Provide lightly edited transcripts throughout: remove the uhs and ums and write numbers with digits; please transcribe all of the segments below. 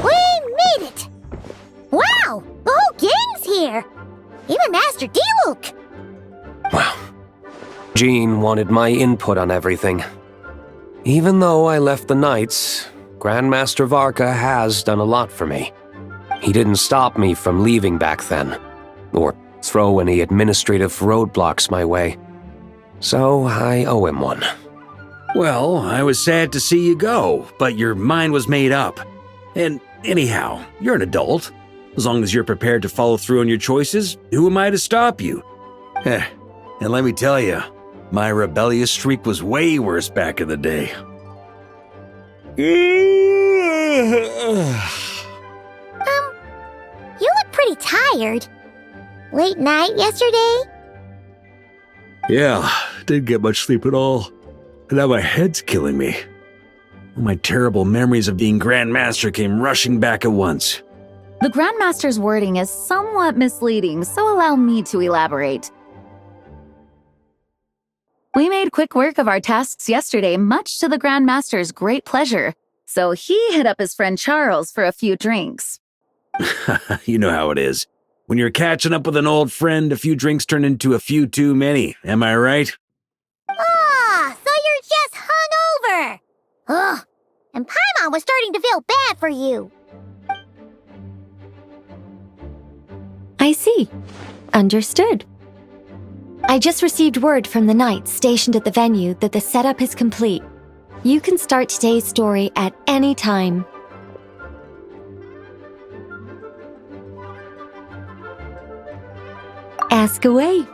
We made it! Wow! The whole gang's here! Even Master D-Luke! Well, Jean wanted my input on everything. Even though I left the Knights, Grandmaster Varka has done a lot for me. He didn't stop me from leaving back then, or throw any administrative roadblocks my way. So I owe him one. Well, I was sad to see you go, but your mind was made up. And anyhow, you're an adult. As long as you're prepared to follow through on your choices, who am I to stop you? And let me tell you, my rebellious streak was way worse back in the day. You look pretty tired. Late night yesterday? Yeah, didn't get much sleep at all. And now my head's killing me. All my terrible memories of being Grandmaster came rushing back at once. The Grandmaster's wording is somewhat misleading, so allow me to elaborate. We made quick work of our tasks yesterday, much to the Grandmaster's great pleasure, so he hit up his friend Charles for a few drinks. You know how it is. When you're catching up with an old friend, a few drinks turn into a few too many, am I right? Ah, so you're just hungover! Ugh, and Paimon was starting to feel bad for you. I see. Understood. I just received word from the Knights stationed at the venue that the setup is complete. You can start today's story at any time. Ask away.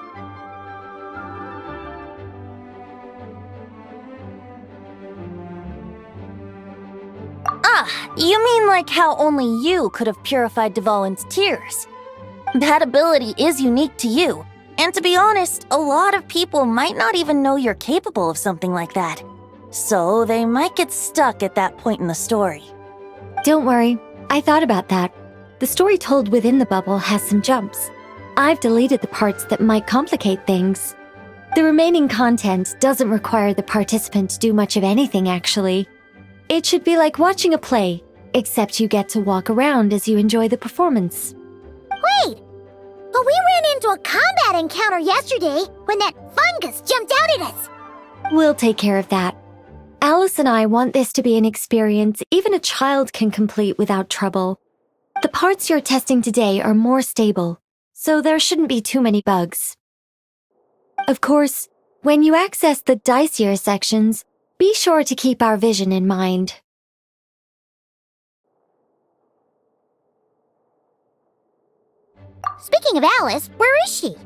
Ah, you mean like how only you could have purified Dvalin's tears? That ability is unique to you, and to be honest, a lot of people might not even know you're capable of something like that. So they might get stuck at that point in the story. Don't worry, I thought about that. The story told within the bubble has some jumps. I've deleted the parts that might complicate things. The remaining content doesn't require the participant to do much of anything, actually. It should be like watching a play, except you get to walk around as you enjoy the performance. Wait! But we ran into a combat encounter yesterday when that fungus jumped out at us! We'll take care of that. Alice and I want this to be an experience even a child can complete without trouble. The parts you're testing today are more stable, so there shouldn't be too many bugs. Of course, when you access the dicier sections, be sure to keep our vision in mind. Speaking of Alice, where is she?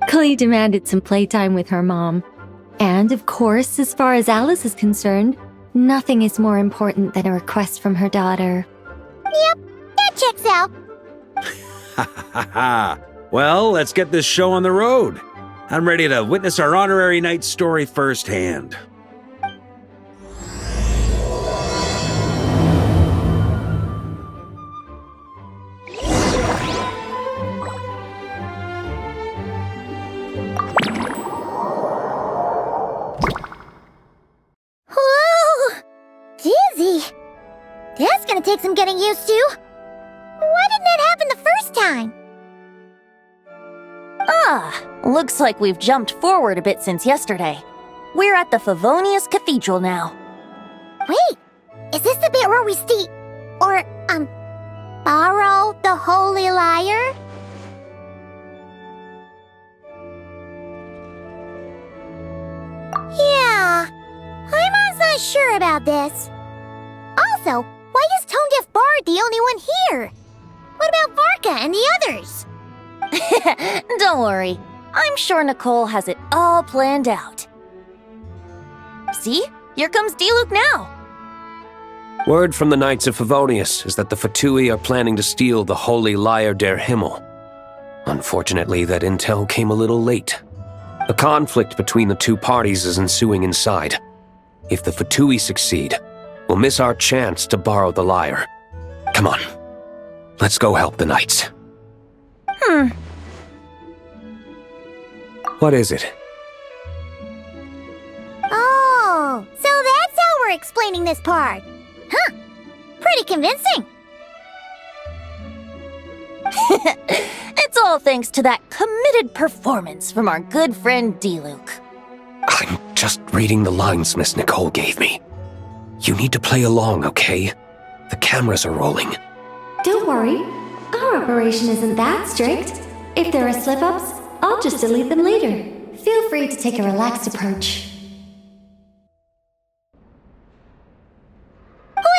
Klee demanded some playtime with her mom. And of course, as far as Alice is concerned, nothing is more important than a request from her daughter. Yep, that checks out. Ha ha ha! Well, let's get this show on the road. I'm ready to witness our honorary knight's story firsthand. Whoa! Dizzy! That's gonna take some getting used to. Why didn't that happen the first time? Ah, looks like we've jumped forward a bit since yesterday. We're at the Favonius Cathedral now. Wait, is this the bit where we borrow the Holy Lyre? Yeah, I'm not sure about this. Also, why is Tone Deaf Bard the only one here? What about Varka and the others? Don't worry, I'm sure Nicole has it all planned out. See? Here comes D-Luke now! Word from the Knights of Favonius is that the Fatui are planning to steal the Holy Lyre der Himmel. Unfortunately, that intel came a little late. A conflict between the two parties is ensuing inside. If the Fatui succeed, we'll miss our chance to borrow the lyre. Come on, let's go help the Knights. What is it? Oh, so that's explaining this part. Huh. Pretty convincing. It's all thanks to that committed performance from our good friend D-Luke. I'm just reading the lines Miss Nicole gave me. You need to play along, okay? The cameras are rolling. Don't worry. Our operation isn't that strict. If there are slip-ups, I'll just delete them later. Feel free to take a relaxed approach.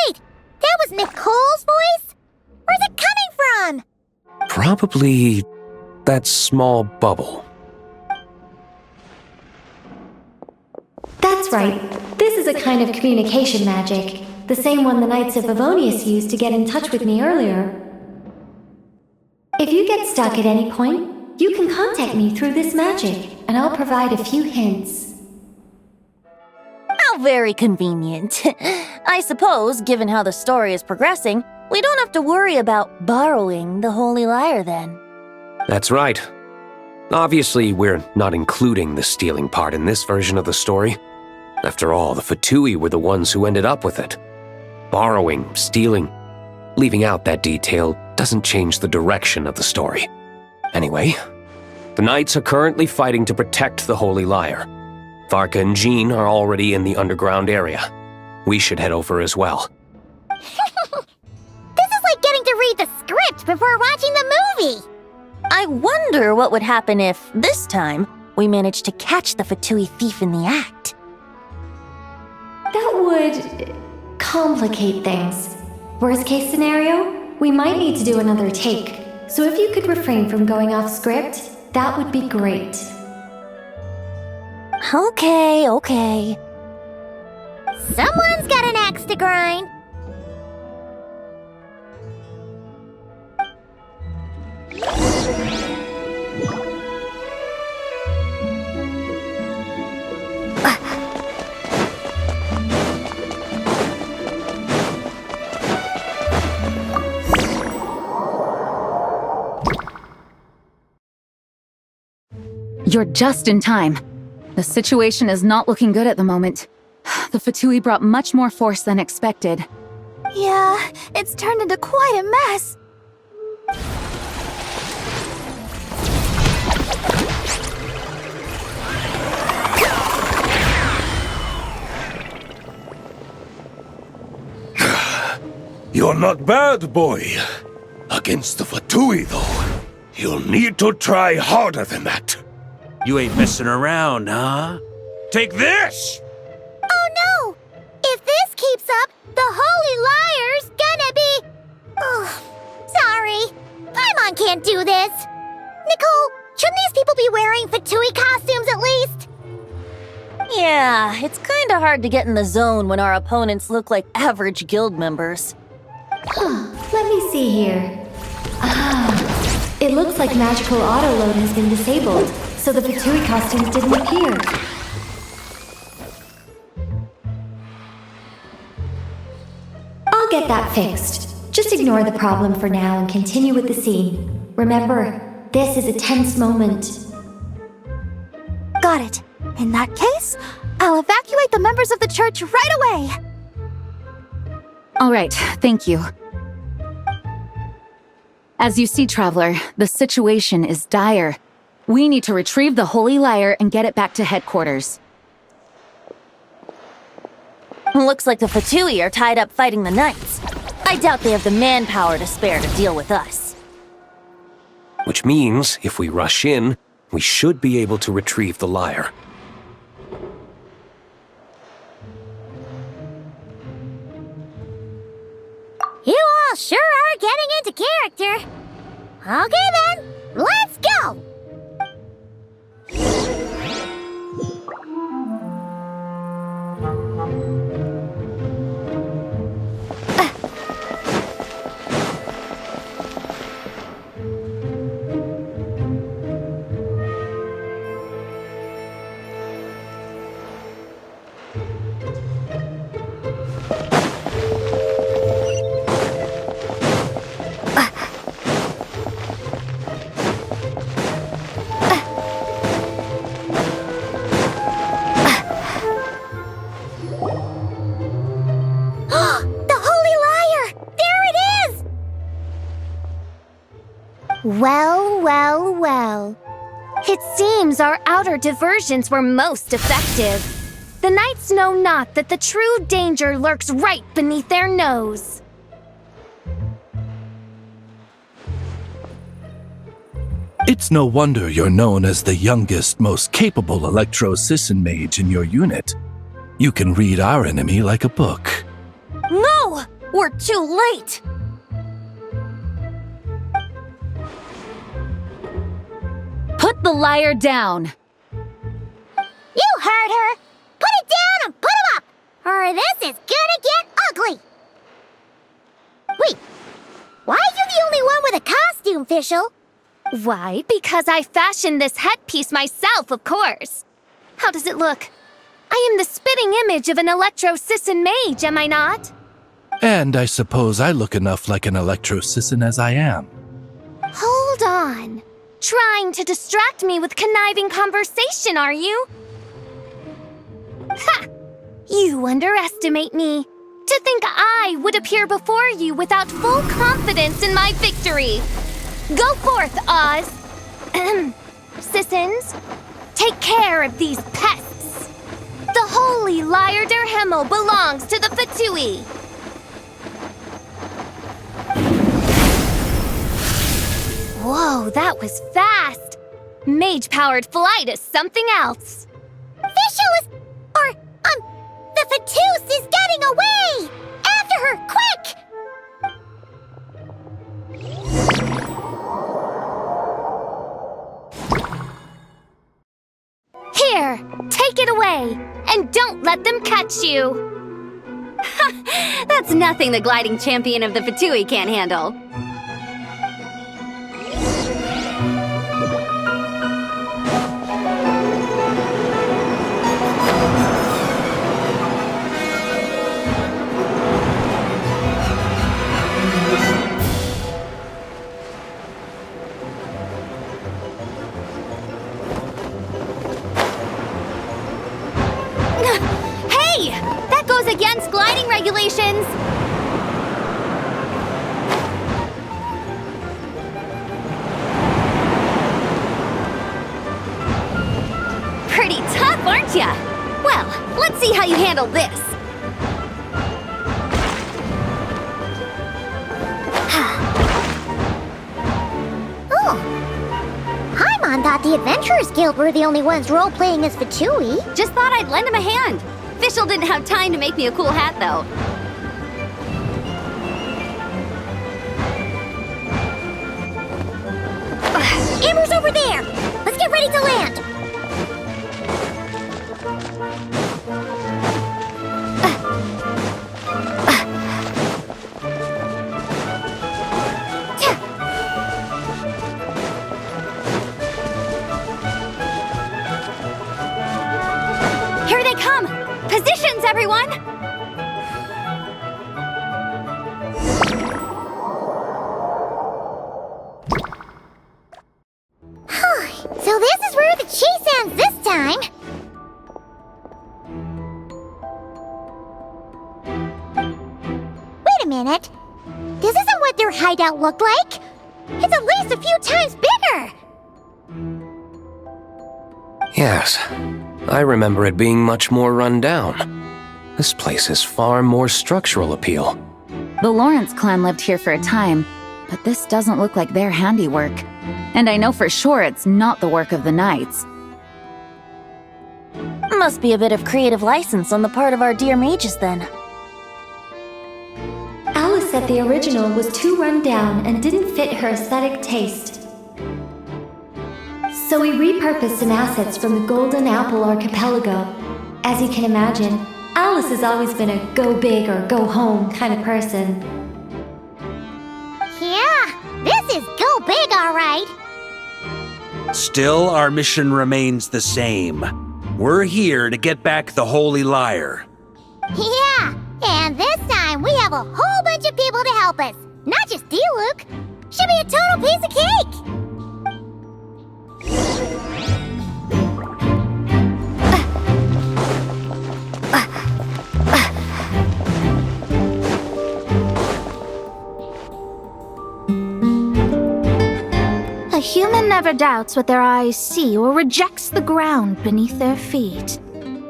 Wait, that was Nicole's voice? Where's it coming from? Probably that small bubble. That's right. This is a kind of communication magic. The same one the Knights of Favonius used to get in touch with me earlier. If you get stuck at any point, you can contact me through this magic, and I'll provide a few hints. How very convenient. I suppose, given how the story is progressing, we don't have to worry about borrowing the Holy Lyre then. That's right. Obviously, we're not including the stealing part in this version of the story. After all, the Fatui were the ones who ended up with it. Borrowing, stealing, leaving out that detail doesn't change the direction of the story. Anyway, the Knights are currently fighting to protect the Holy Lyre. Varka and Jean are already in the underground area. We should head over as well. This is like getting to read the script before watching the movie. I wonder what would happen if, this time, we managed to catch the Fatui thief in the act. That would complicate things. Worst case scenario, we might need to do another take. So if you could refrain from going off script, that would be great. Okay. Someone's got an axe to grind. You're just in time. The situation is not looking good at the moment. The Fatui brought much more force than expected. Yeah, it's turned into quite a mess. You're not bad, boy. Against the Fatui, though, you'll need to try harder than that. You ain't messing around, huh? Take this! Oh no! If this keeps up, the Holy Lyre's gonna be... Oh, sorry. Paimon can't do this. Nicole, shouldn't these people be wearing Fatui costumes at least? Yeah, it's kinda hard to get in the zone when our opponents look like average guild members. Let me see here. It looks like magical auto-load has been disabled, so the Fatui costumes didn't appear. I'll get that fixed. Just ignore the problem for now and continue with the scene. Remember, this is a tense moment. Got it. In that case, I'll evacuate the members of the church right away. All right, thank you. As you see, Traveler, the situation is dire. We need to retrieve the Holy Lyre and get it back to headquarters. Looks like the Fatui are tied up fighting the Knights. I doubt they have the manpower to spare to deal with us. Which means, if we rush in, we should be able to retrieve the lyre. You all sure are getting into character. Okay then, let's go! Well, well, well. It seems our outer diversions were most effective. The knights know not that the true danger lurks right beneath their nose. It's no wonder you're known as the youngest, most capable electro-Sisson mage in your unit. You can read our enemy like a book. No! We're too late! Put the liar down. You heard her! Put it down and put him up! Or this is gonna get ugly! Wait, why are you the only one with a costume, Fischl? Why? Because I fashioned this headpiece myself, of course. How does it look? I am the spitting image of an electro-Sisson mage, am I not? And I suppose I look enough like an electro-Sisson as I am. Hold on. Trying to distract me with conniving conversation, are you? Ha! You underestimate me. To think I would appear before you without full confidence in my victory. Go forth, Oz. Sissons, take care of these pests. The holy Liar der Himmel belongs to the Fatui. Whoa, that was fast. Mage-powered flight is something else. Fischl is... the Fatus is getting away! After her, quick! Here, take it away, and don't let them catch you. That's nothing the gliding champion of the Fatui can't handle. Hey! That goes against gliding regulations! Pretty tough, aren't ya? Well, let's see how you handle this. Oh. Paimon thought the Adventurers Guild were the only ones role-playing as Fatui. Just thought I'd lend him a hand. Fischl didn't have time to make me a cool hat, though. Amber's over there! Let's get ready to land! Here they come! Positions, everyone! So this is where the chase ends this time! Wait a minute! This isn't what their hideout looked like! It's at least a few times bigger! Yes, I remember it being much more run down. This place has far more structural appeal. The Lawrence clan lived here for a time, but this doesn't look like their handiwork. And I know for sure it's not the work of the knights. Must be a bit of creative license on the part of our dear mages, then. Alice said the original was too run down and didn't fit her aesthetic taste. So we repurposed some assets from the Golden Apple Archipelago. As you can imagine, Alice has always been a go big or go home kind of person. Yeah, this is go big, alright! Still, our mission remains the same. We're here to get back the Holy Liar. Yeah, and this time we have a whole bunch of people to help us. Not just Diluc. Should be a total piece of cake! human never doubts what their eyes see or rejects the ground beneath their feet.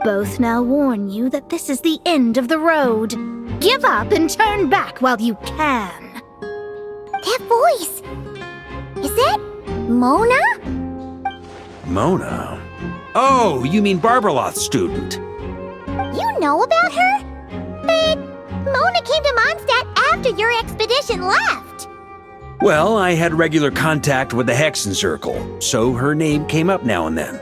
Both now warn you that this is the end of the road. Give up and turn back while you can. That voice! Is it Mona? Mona? Oh, you mean Barbarloth's student. You know about her? But Mona came to Mondstadt after your expedition left. Well, I had regular contact with the Hexen Circle, so her name came up now and then.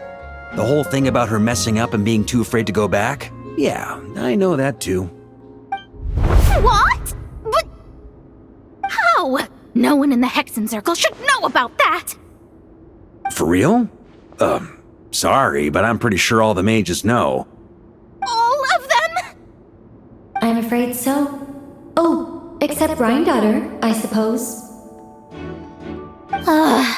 The whole thing about her messing up and being too afraid to go back? Yeah, I know that too. What? But how? No one in the Hexen Circle should know about that! For real? Sorry, but I'm pretty sure all the mages know. All of them? I'm afraid so. Oh, except Granddaughter, I suppose. Fine.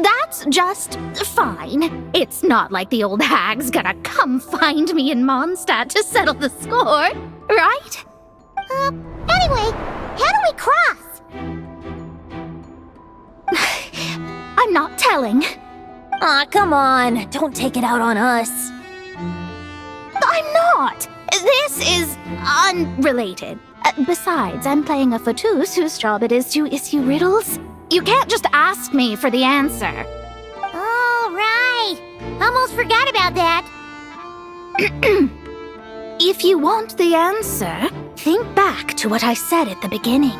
That's just fine. It's not like the old hag's gonna come find me in Mondstadt to settle the score, right? Anyway, how do we cross? I'm not telling. Aw, come on. Don't take it out on us. I'm not. This is unrelated. Besides, I'm playing a Fatus whose job it is to issue riddles. You can't just ask me for the answer. Oh, right. Almost forgot about that. If you want the answer, think back to what I said at the beginning.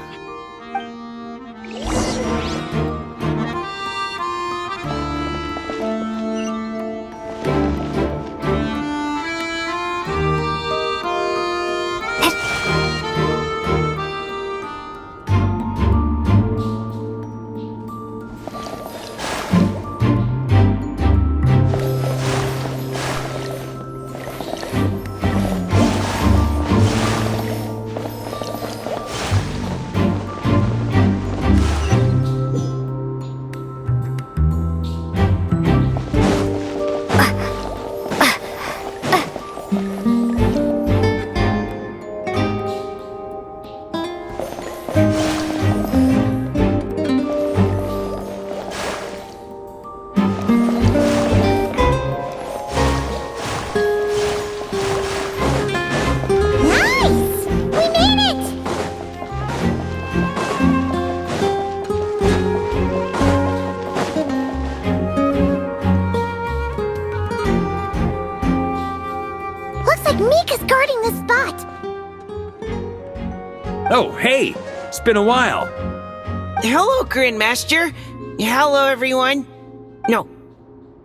Oh, hey! It's been a while. Hello, Grandmaster. Hello, everyone. No.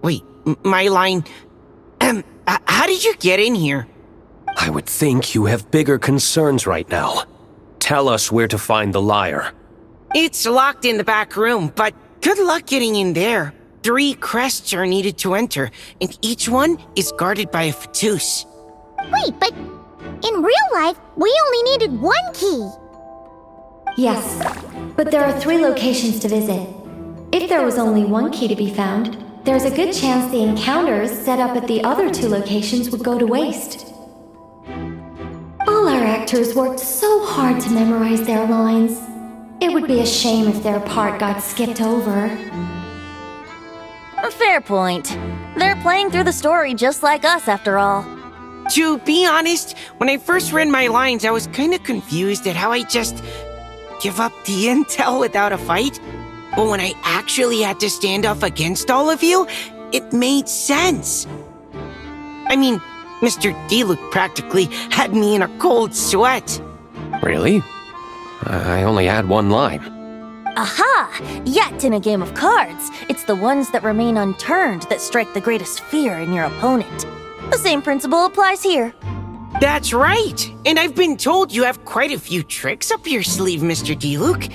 Wait, my line. How did you get in here? I would think you have bigger concerns right now. Tell us where to find the lyre. It's locked in the back room, but good luck getting in there. 3 crests are needed to enter, and each one is guarded by a Fatus. Wait, but in real life, we only needed 1 key. Yes, but there are 3 locations to visit. If there was only 1 key to be found, there's a good chance the encounters set up at the other 2 locations would go to waste. All our actors worked so hard to memorize their lines. It would be a shame if their part got skipped over. A fair point. They're playing through the story just like us, after all. To be honest, when I first read my lines, I was kind of confused at how I just give up the intel without a fight. But when I actually had to stand up against all of you, it made sense. I mean, Mr. D-Luke practically had me in a cold sweat. Really? I only had 1 line. Aha! Yet in a game of cards, it's the ones that remain unturned that strike the greatest fear in your opponent. The same principle applies here. That's right! And I've been told you have quite a few tricks up your sleeve, Mr. D-Luke.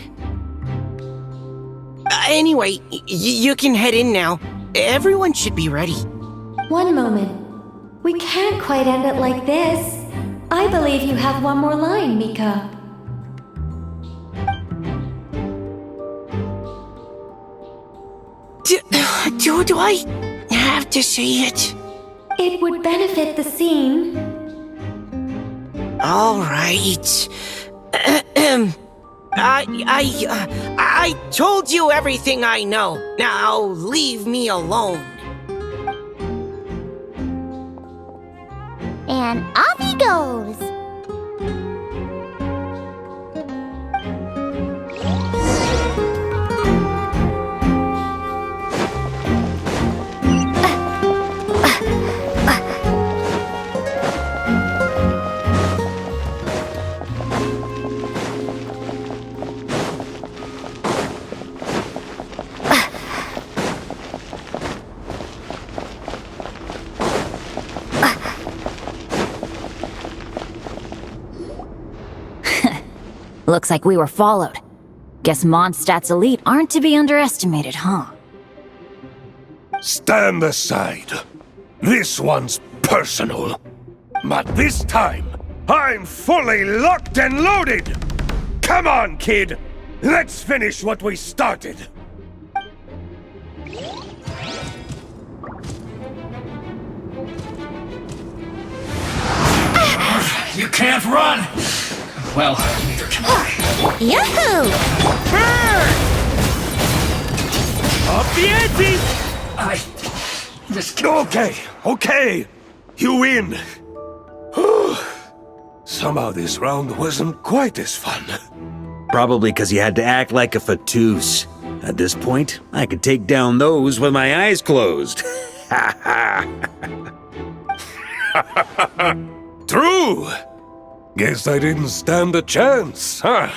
Anyway, you can head in now. Everyone should be ready. 1 moment. We can't quite end it like this. I believe you have 1 more line, Mika. Do I have to say it? It would benefit the scene. All right. I told you everything I know. Now leave me alone. And off he goes. Looks like we were followed. Guess Mondstadt's elite aren't to be underestimated, huh? Stand aside. This one's personal. But this time, I'm fully locked and loaded! Come on, kid! Let's finish what we started! You can't run! Well, neither can I. Yahoo! Up the ante! I just Okay. You win. Somehow this round wasn't quite as fun. Probably because you had to act like a fatoose. At this point, I could take down those with my eyes closed. True! Guess I didn't stand a chance, huh?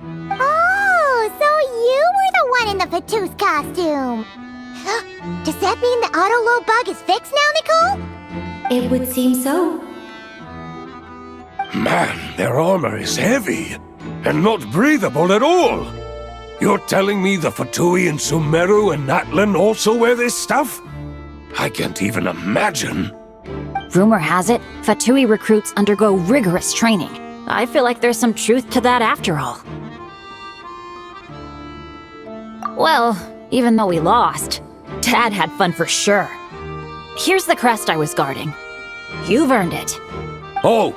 Oh, so you were the one in the Fatoose costume. Does that mean the auto-load bug is fixed now, Nicole? It would seem so. Man, their armor is heavy and not breathable at all. You're telling me the Fatui in Sumeru and Natlan also wear this stuff? I can't even imagine. Rumor has it, Fatui recruits undergo rigorous training. I feel like there's some truth to that after all. Well, even though we lost, Dad had fun for sure. Here's the crest I was guarding. You've earned it. Oh,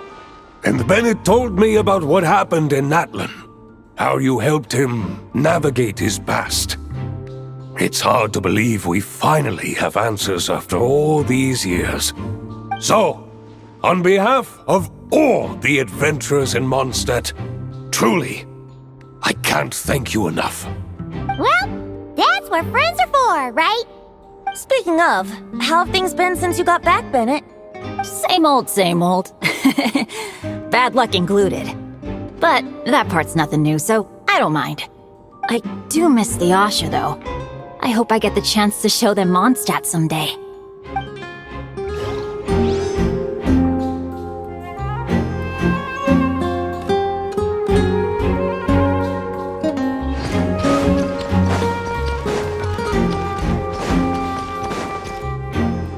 and Bennett told me about what happened in Natlan. How you helped him navigate his past. It's hard to believe we finally have answers after all these years. So, on behalf of all the adventurers in Mondstadt, truly, I can't thank you enough. Well, that's what friends are for, right? Speaking of, how have things been since you got back, Bennett? Same old, same old. Bad luck included. But that part's nothing new, so I don't mind. I do miss the Asha, though. I hope I get the chance to show them Mondstadt someday.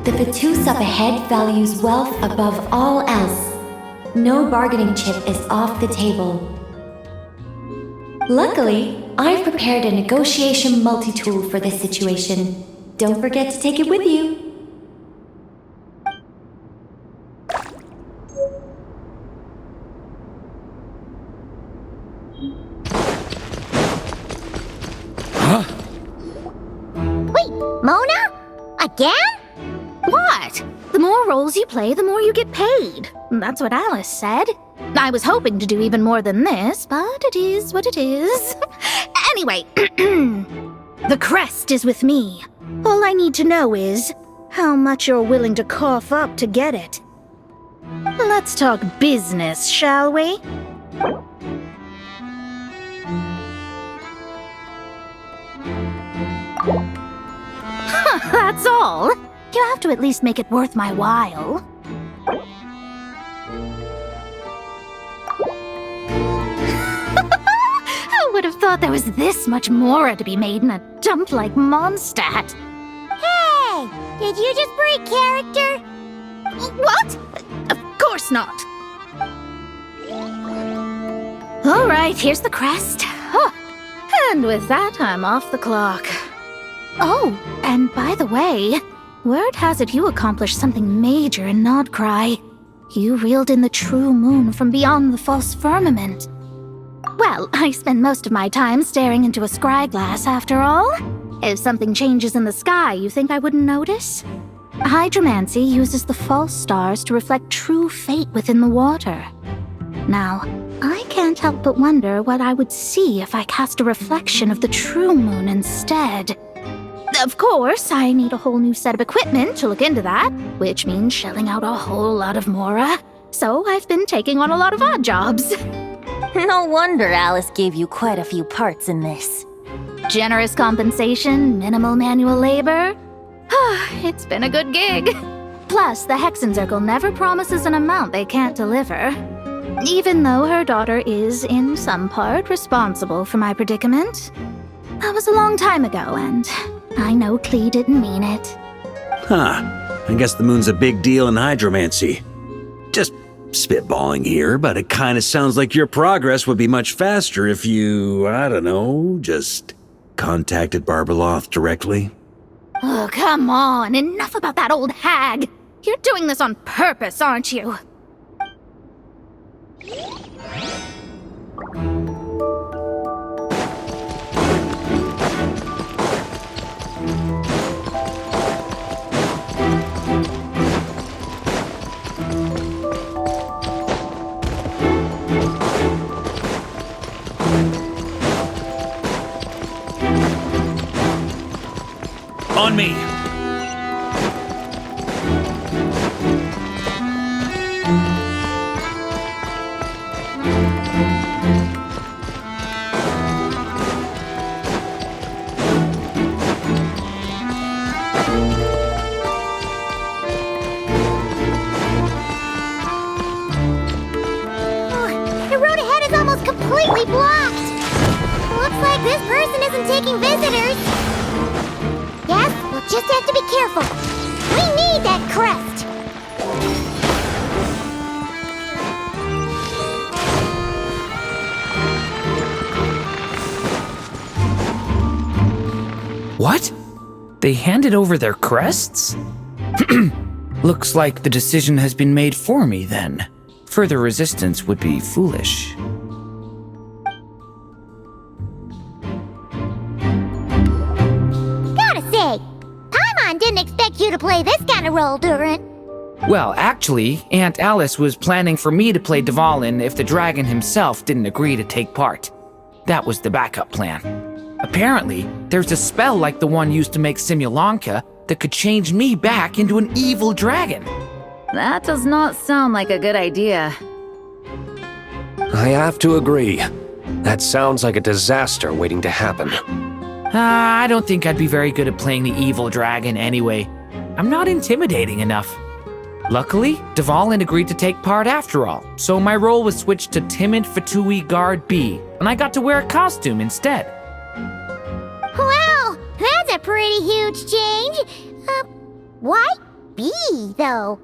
The Fatoose up ahead values wealth above all else. No bargaining chip is off the table. Luckily, I've prepared a negotiation multi-tool for this situation. Don't forget to take it with you. Wait, Mona? Again? What? The more roles you play, the more you get paid. That's what Alice said. I was hoping to do even more than this, but it is what it is. Anyway, the crest is with me. All I need to know is how much you're willing to cough up to get it. Let's talk business, shall we? That's all. You have to at least make it worth my while. I would have thought there was this much more to be made in a dump like Mondstadt. Hey! Did you just break character? What? Of course not. All right, here's the crest. Huh. And with that, I'm off the clock. Oh, and by the way, word has it you accomplished something major in Nodcry. You reeled in the true moon from beyond the false firmament. Well, I spend most of my time staring into a scryglass after all. If something changes in the sky, you think I wouldn't notice? Hydromancy uses the false stars to reflect true fate within the water. Now, I can't help but wonder what I would see if I cast a reflection of the true moon instead. Of course, I need a whole new set of equipment to look into that, which means shelling out a whole lot of mora. So I've been taking on a lot of odd jobs. No wonder Alice gave you quite a few parts in this. Generous compensation, minimal manual labor. It's been a good gig. Plus, the Hexencircle never promises an amount they can't deliver. Even though her daughter is, in some part, responsible for my predicament. That was a long time ago, and I know Klee didn't mean it. Huh. I guess the moon's a big deal in hydromancy. Just spitballing here, but it kind of sounds like your progress would be much faster if you, I don't know, just contacted Barbeloth directly. Oh, come on. Enough about that old hag. You're doing this on purpose, aren't you? On me! The road ahead is almost completely blocked. Looks like this person isn't taking visitors. Yes, we'll just have to be careful. We need that crest. What? They handed over their crests? Looks like the decision has been made for me then. Further resistance would be foolish. Gotta say, Paimon didn't expect you to play this kind of role, Durin. Well, actually, Aunt Alice was planning for me to play Dvalin if the dragon himself didn't agree to take part. That was the backup plan. Apparently, there's a spell like the one used to make Simulanka that could change me back into an evil dragon. That does not sound like a good idea. I have to agree. That sounds like a disaster waiting to happen. I don't think I'd be very good at playing the evil dragon anyway. I'm not intimidating enough. Luckily, Dvalin agreed to take part after all, so my role was switched to Timid Fatui Guard B, and I got to wear a costume instead. Wow, that's a pretty huge change. Why B, though?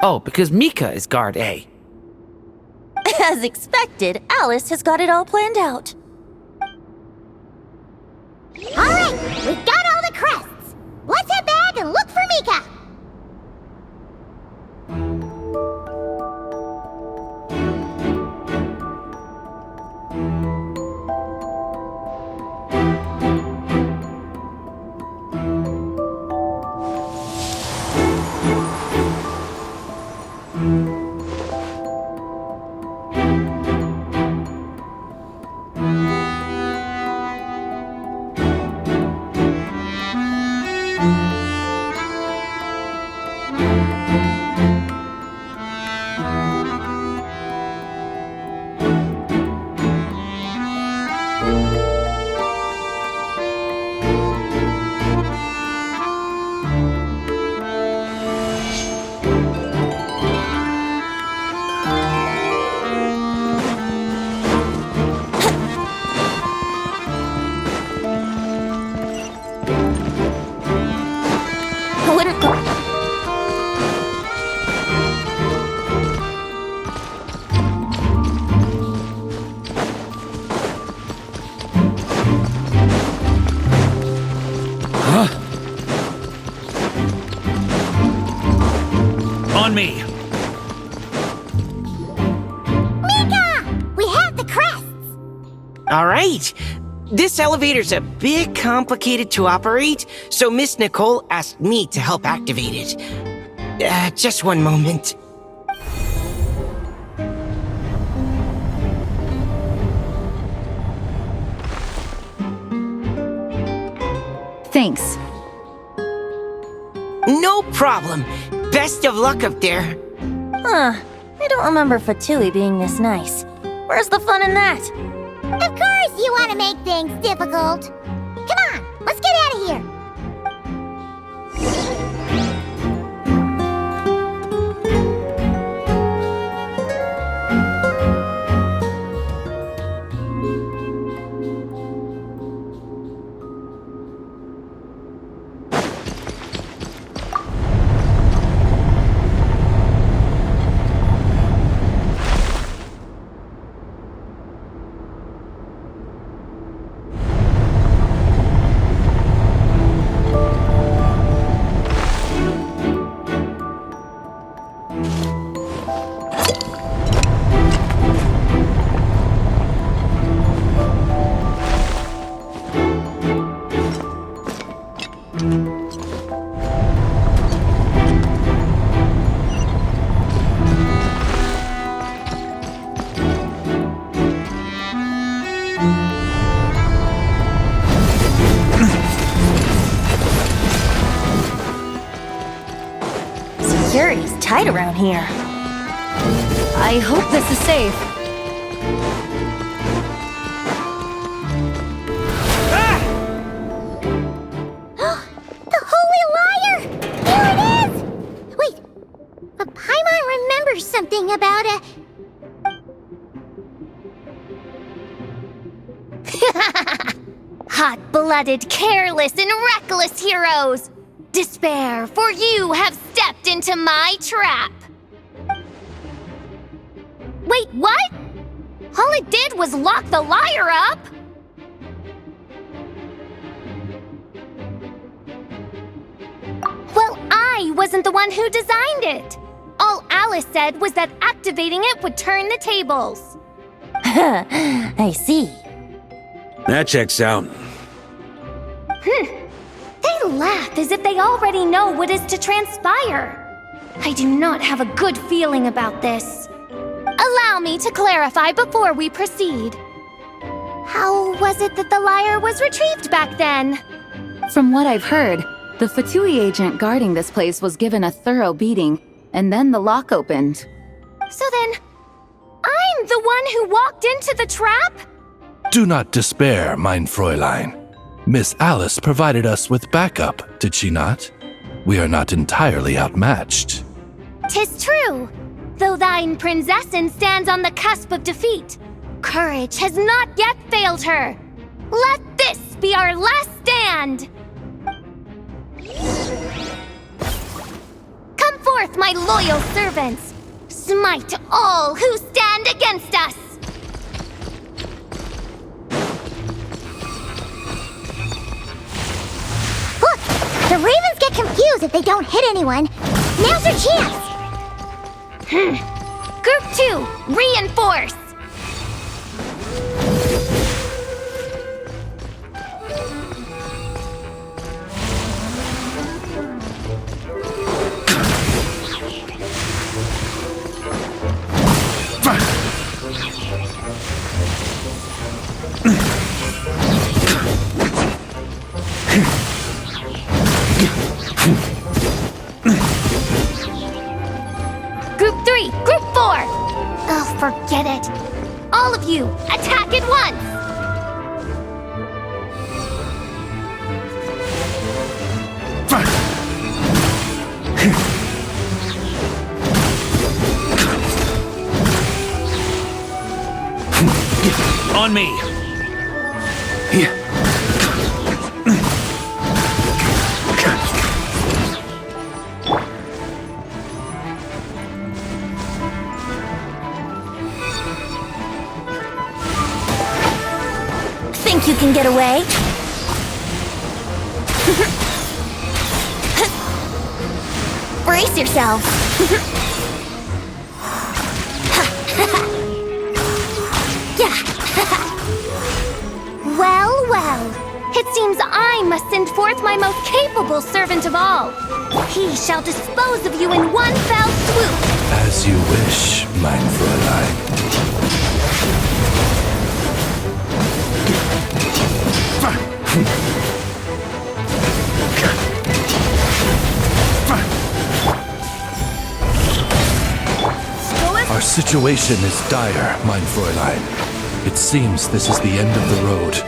Oh, because Mika is Guard A. As expected, Alice has got it all planned out. All right, we've got all the crests. Let's head back and look for Mika. All right. This elevator's a bit complicated to operate, so Miss Nicole asked me to help activate it. Just one moment. Thanks. No problem. Best of luck up there. Huh. I don't remember Fatui being this nice. Where's the fun in that? Of course you want to make things difficult. Come on, let's get out of here. Security's tight around here. I hope this is safe. The Holy Liar! Here it is! Wait, Paimon remembers something about a... Hot-blooded, careless, and reckless heroes! Despair, for you have stepped into my trap! Wait, what? All it did was lock the liar up! Well, I wasn't the one who designed it! All Alice said was that activating it would turn the tables. I see. That checks out. They laugh as if they already know what is to transpire. I do not have a good feeling about this. Allow me to clarify before we proceed. How was it that the liar was retrieved back then? From what I've heard, the Fatui agent guarding this place was given a thorough beating, and then the lock opened. So then, I'm the one who walked into the trap? Do not despair, mein Fräulein. Miss Alice provided us with backup, did she not? We are not entirely outmatched. 'Tis true. Though thine prinzessin stands on the cusp of defeat, courage has not yet failed her. Let this be our last stand! Come forth, my loyal servants! Smite all who stand against us! Look! The Ravens get confused if they don't hit anyone. Now's their chance! Group 2, reinforce! Group 3, Group 4! Oh, forget it. All of you, attack at once! On me! Think you can get away? Brace yourself. Yeah. I must send forth my most capable servant of all. He shall dispose of you in one fell swoop. As you wish, mein Fräulein. Our situation is dire, mein Fräulein. It seems this is the end of the road.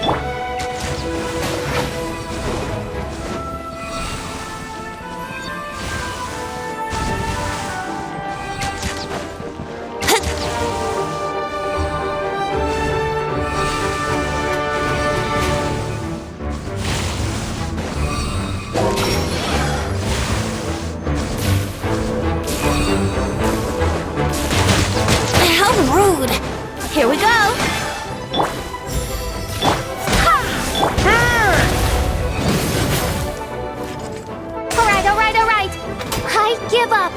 Here we go! Alright. I give up.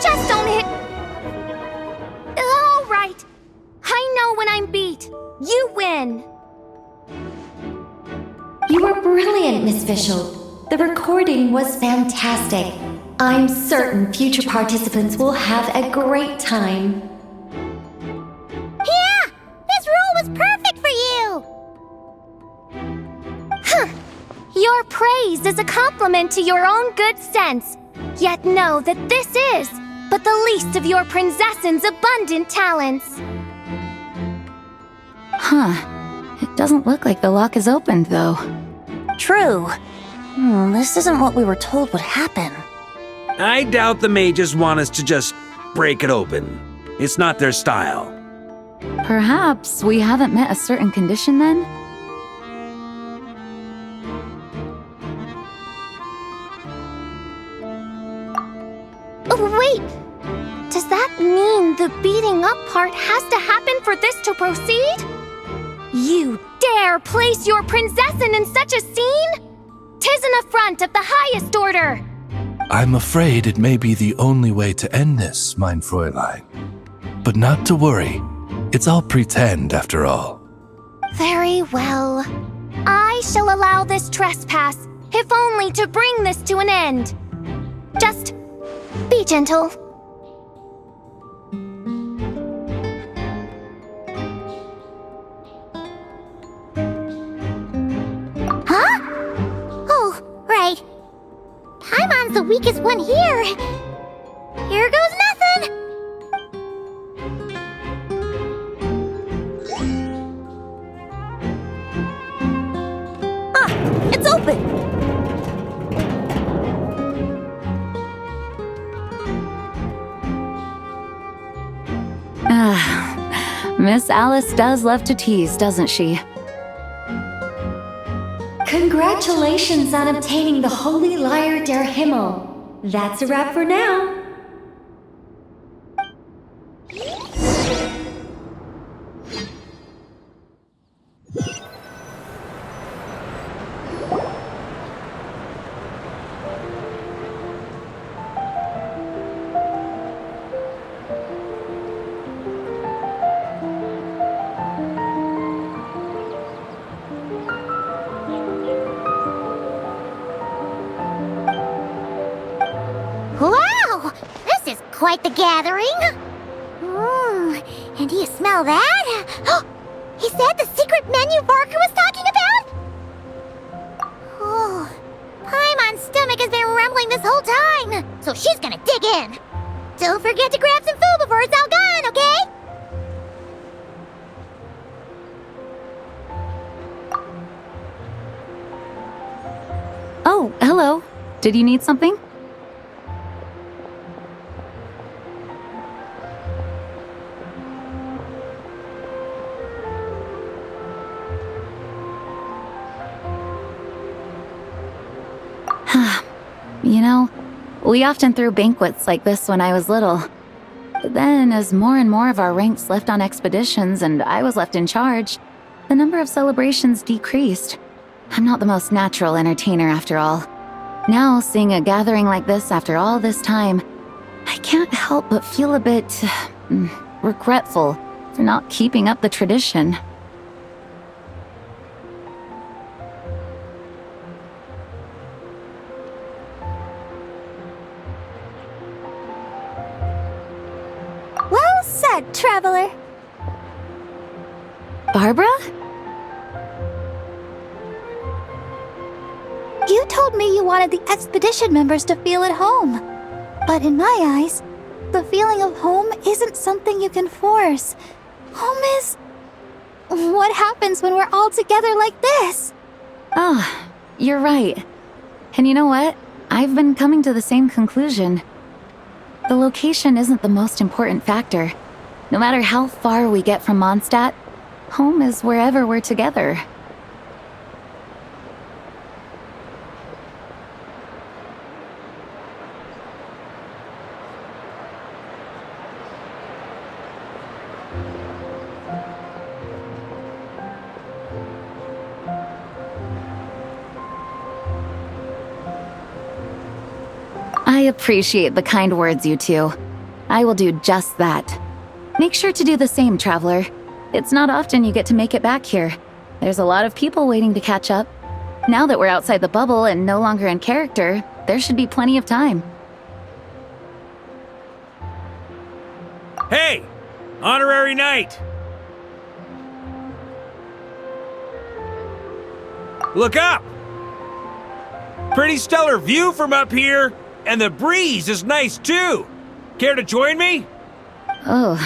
Just don't hit... Alright. I know when I'm beat. You win. You were brilliant, Miss Fischel. The recording was fantastic. I'm certain future participants will have a great time. Perfect for you! Your praise is a compliment to your own good sense. Yet know that this is but the least of your princess's abundant talents. It doesn't look like the lock is opened, though. True. This isn't what we were told would happen. I doubt the mages want us to just break it open. It's not their style. Perhaps we haven't met a certain condition then? Oh, wait! Does that mean the beating up part has to happen for this to proceed? You dare place your princessin in such a scene? 'Tis an affront of the highest order! I'm afraid it may be the only way to end this, mein Fräulein. But not to worry. It's all pretend, after all. Very well. I shall allow this trespass, if only to bring this to an end. Just be gentle. Huh? Oh, right. Paimon's the weakest one here. Here goes nothing! It's open! Miss Alice does love to tease, doesn't she? Congratulations on obtaining the Holy Lyre der Himmel. That's a wrap for now. Wow! This is quite the gathering! And do you smell that? Is that the secret menu Barker was talking about? Oh, Paimon's stomach has been rumbling this whole time, so she's gonna dig in. Don't forget to grab some food before it's all gone, okay? Oh, hello. Did you need something? You know, we often threw banquets like this when I was little. But then, as more and more of our ranks left on expeditions and I was left in charge, the number of celebrations decreased. I'm not the most natural entertainer after all. Now, seeing a gathering like this after all this time, I can't help but feel a bit regretful for not keeping up the tradition. said, Traveler. Barbara? You told me you wanted the expedition members to feel at home. But in my eyes, the feeling of home isn't something you can force. Home is... what happens when we're all together like this? Oh, you're right. And you know what? I've been coming to the same conclusion. The location isn't the most important factor. No matter how far we get from Mondstadt, home is wherever we're together. I appreciate the kind words, you two. I will do just that. Make sure to do the same, Traveler. It's not often you get to make it back here. There's a lot of people waiting to catch up. Now that we're outside the bubble and no longer in character, there should be plenty of time. Hey! Honorary Knight! Look up! Pretty stellar view from up here, and the breeze is nice too. Care to join me? Oh,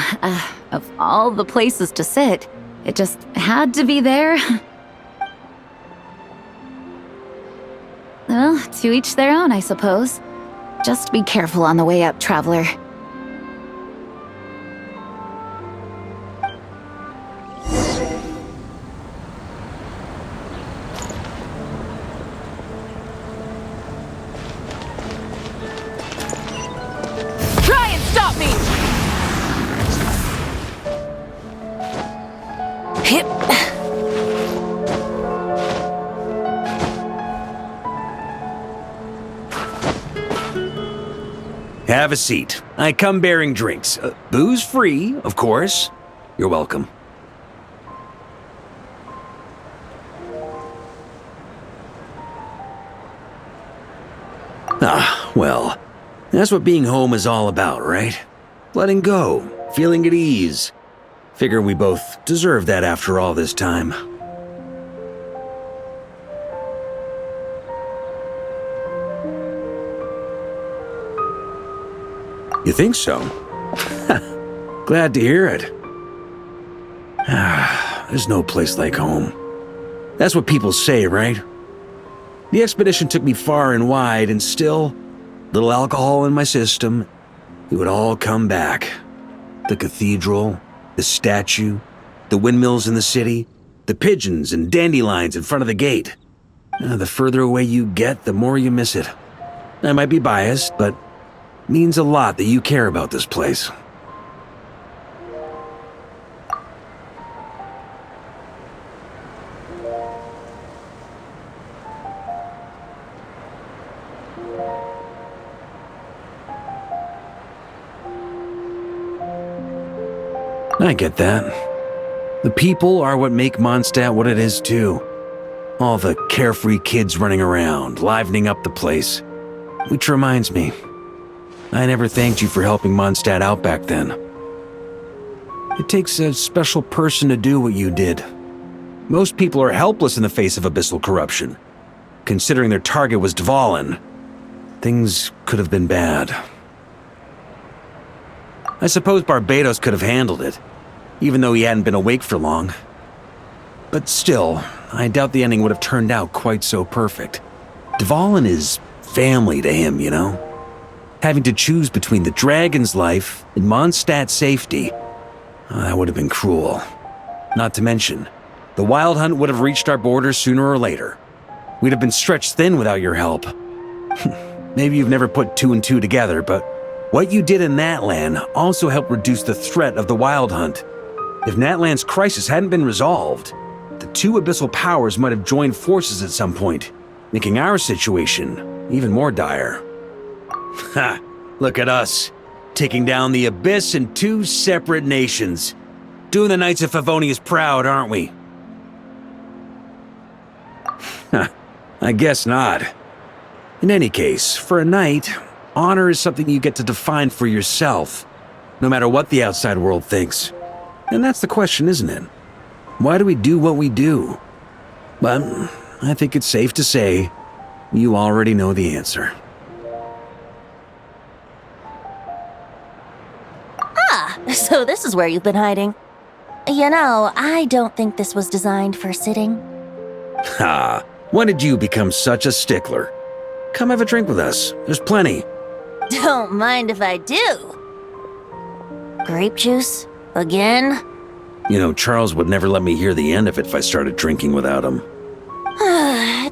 of all the places to sit, it just had to be there. Well, to each their own, I suppose. Just be careful on the way up, Traveler. Try and stop me! Hip. Have a seat. I come bearing drinks. Booze free, of course. You're welcome. Ah, well, that's what being home is all about, right? Letting go, feeling at ease. Figure we both deserve that after all this time. You think so? Glad to hear it. There's no place like home. That's what people say, right? The expedition took me far and wide, and still, little alcohol in my system, it would all come back. The cathedral, the statue, the windmills in the city, the pigeons and dandelions in front of the gate. The further away you get, the more you miss it. I might be biased, but it means a lot that you care about this place. I get that. The people are what make Mondstadt what it is, too. All the carefree kids running around, livening up the place. Which reminds me, I never thanked you for helping Mondstadt out back then. It takes a special person to do what you did. Most people are helpless in the face of abyssal corruption. Considering their target was Dvalin, things could have been bad. I suppose Barbados could have handled it, even though he hadn't been awake for long. But still, I doubt the ending would have turned out quite so perfect. Dvalin is family to him, you know? Having to choose between the dragon's life and Mondstadt's safety, that would have been cruel. Not to mention, the wild hunt would have reached our borders sooner or later. We'd have been stretched thin without your help. Maybe you've never put two and two together, but what you did in Natlan also helped reduce the threat of the wild hunt. If Natlan's crisis hadn't been resolved, the two abyssal powers might have joined forces at some point, making our situation even more dire. Ha! Look at us, taking down the Abyss in two separate nations. Doing the Knights of Favonius proud, aren't we? I guess not. In any case, for a knight, honor is something you get to define for yourself. no matter what the outside world thinks. And that's the question, isn't it? Why do we do what we do? But I think it's safe to say you already know the answer. Ah, so this is where you've been hiding. You know, I don't think this was designed for sitting. Ha! When did you become such a stickler? Come have a drink with us. There's plenty. Don't mind if I do. Grape juice? Again? You know, Charles would never let me hear the end of it if I started drinking without him.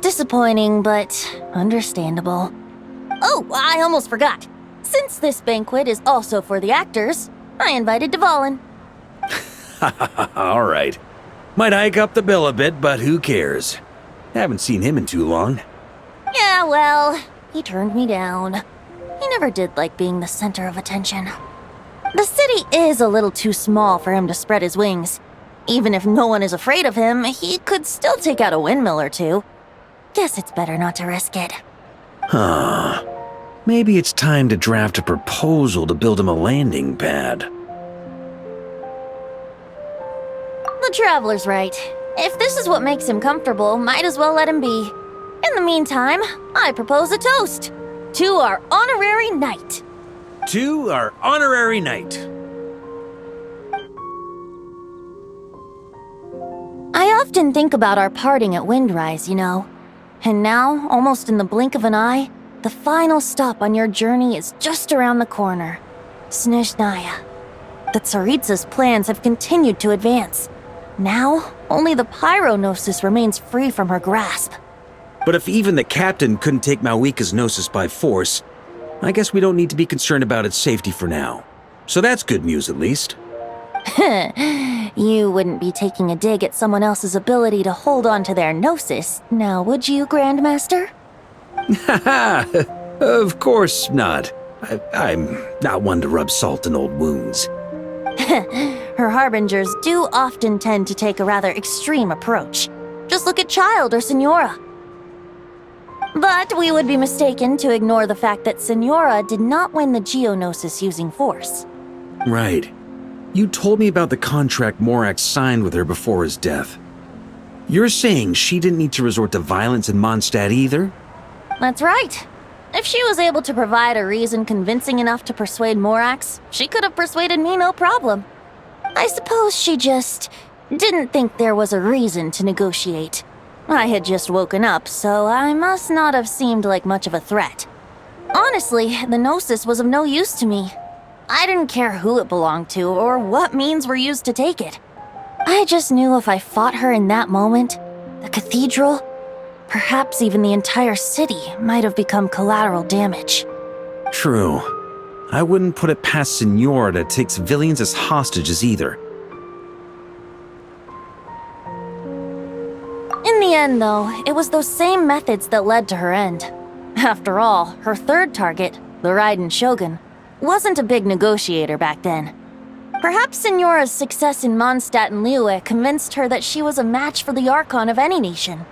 Disappointing, but understandable. Oh, I almost forgot. Since this banquet is also for the actors, I invited Dvalin. All right. Might hike up the bill a bit, but who cares? Haven't seen him in too long. Yeah, well, he turned me down. He never did like being the center of attention. The city is a little too small for him to spread his wings. Even if no one is afraid of him, he could still take out a windmill or two. Guess it's better not to risk it. Huh. Maybe it's time to draft a proposal to build him a landing pad. The Traveler's right. If this is what makes him comfortable, might as well let him be. In the meantime, I propose a toast to our honorary knight. To our honorary knight. I often think about our parting at Windrise, you know. And now, almost in the blink of an eye, the final stop on your journey is just around the corner. Snezhnaya. The Tsaritsa's plans have continued to advance. Now, only the Pyronosis remains free from her grasp. But if even the captain couldn't take Malwika's Gnosis by force, I guess we don't need to be concerned about its safety for now. So that's good news, at least. You wouldn't be taking a dig at someone else's ability to hold on to their Gnosis, now would you, Grandmaster? Haha! Of course not. I'm not one to rub salt in old wounds. Her harbingers do often tend to take a rather extreme approach. Just look at Child or Signora. But we would be mistaken to ignore the fact that Signora did not win the Geonosis using force. Right. You told me about the contract Morax signed with her before his death. You're saying she didn't need to resort to violence in Mondstadt either? That's right. If she was able to provide a reason convincing enough to persuade Morax, she could have persuaded me no problem. I suppose she just didn't think there was a reason to negotiate. I had just woken up, so I must not have seemed like much of a threat. Honestly, the Gnosis was of no use to me. I didn't care who it belonged to or what means were used to take it. I just knew if I fought her in that moment, the cathedral, perhaps even the entire city, might have become collateral damage. True. I wouldn't put it past Signora to take civilians as hostages either. In the end, though, it was those same methods that led to her end. After all, her third target, the Raiden Shogun, wasn't a big negotiator back then. Perhaps Signora's success in Mondstadt and Liyue convinced her that she was a match for the Archon of any nation.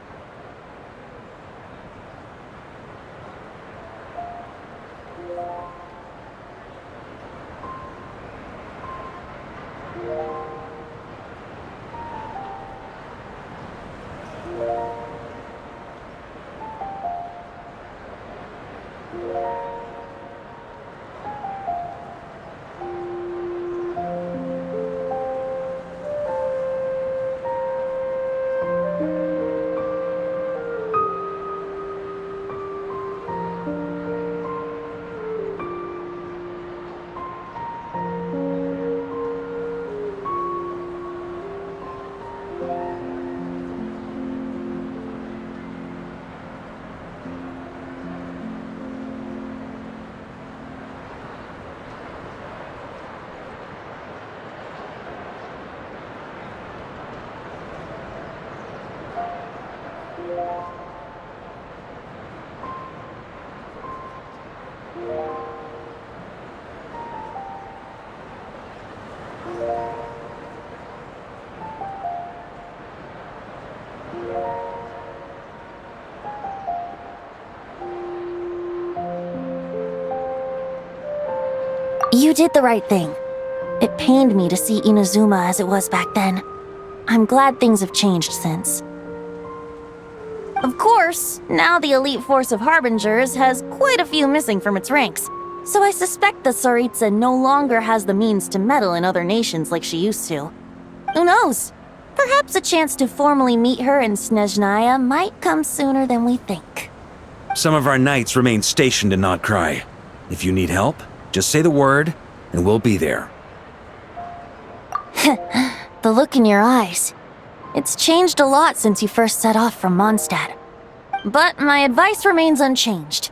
You did the right thing. It pained me to see Inazuma as it was back then. I'm glad things have changed since. Of course, now the elite force of Harbingers has quite a few missing from its ranks, so I suspect the Tsaritsa no longer has the means to meddle in other nations like she used to. Who knows? Perhaps a chance to formally meet her in Snezhnaya might come sooner than we think. Some of our knights remain stationed in Not Cry. If you need help, just say the word, and we'll be there. The look in your eyes. It's changed a lot since you first set off from Mondstadt. But my advice remains unchanged.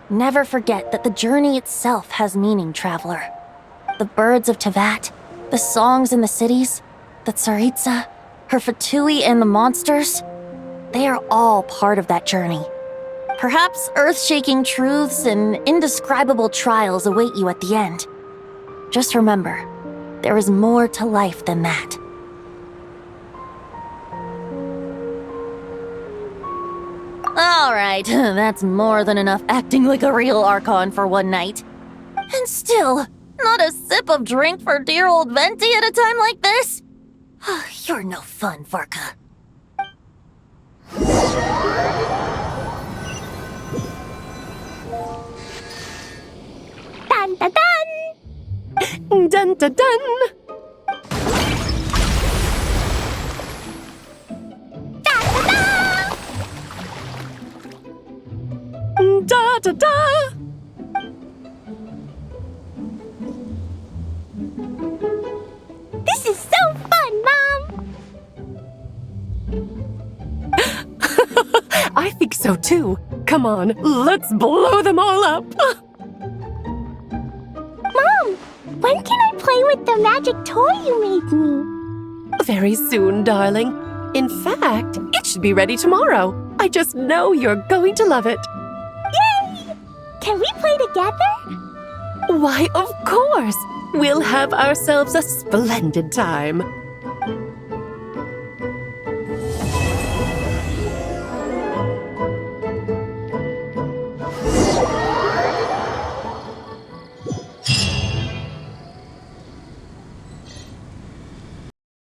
Never forget that the journey itself has meaning, traveler. The birds of Tevat, the songs in the cities, the Tsaritsa, her Fatui and the monsters, they are all part of that journey. Perhaps earth-shaking truths and indescribable trials await you at the end. Just remember, there is more to life than that. Alright, that's more than enough acting like a real Archon for one night. And still, not a sip of drink for dear old Venti at a time like this? You're no fun, Varka. Dun dun dun! Dun dun dun! Da da da! This is so fun, Mom! I think so too. Come on, let's blow them all up! Mom, when can I play with the magic toy you made me? Very soon, darling. In fact, it should be ready tomorrow. I just know you're going to love it. Yay! Can we play together? Why, of course! We'll have ourselves a splendid time.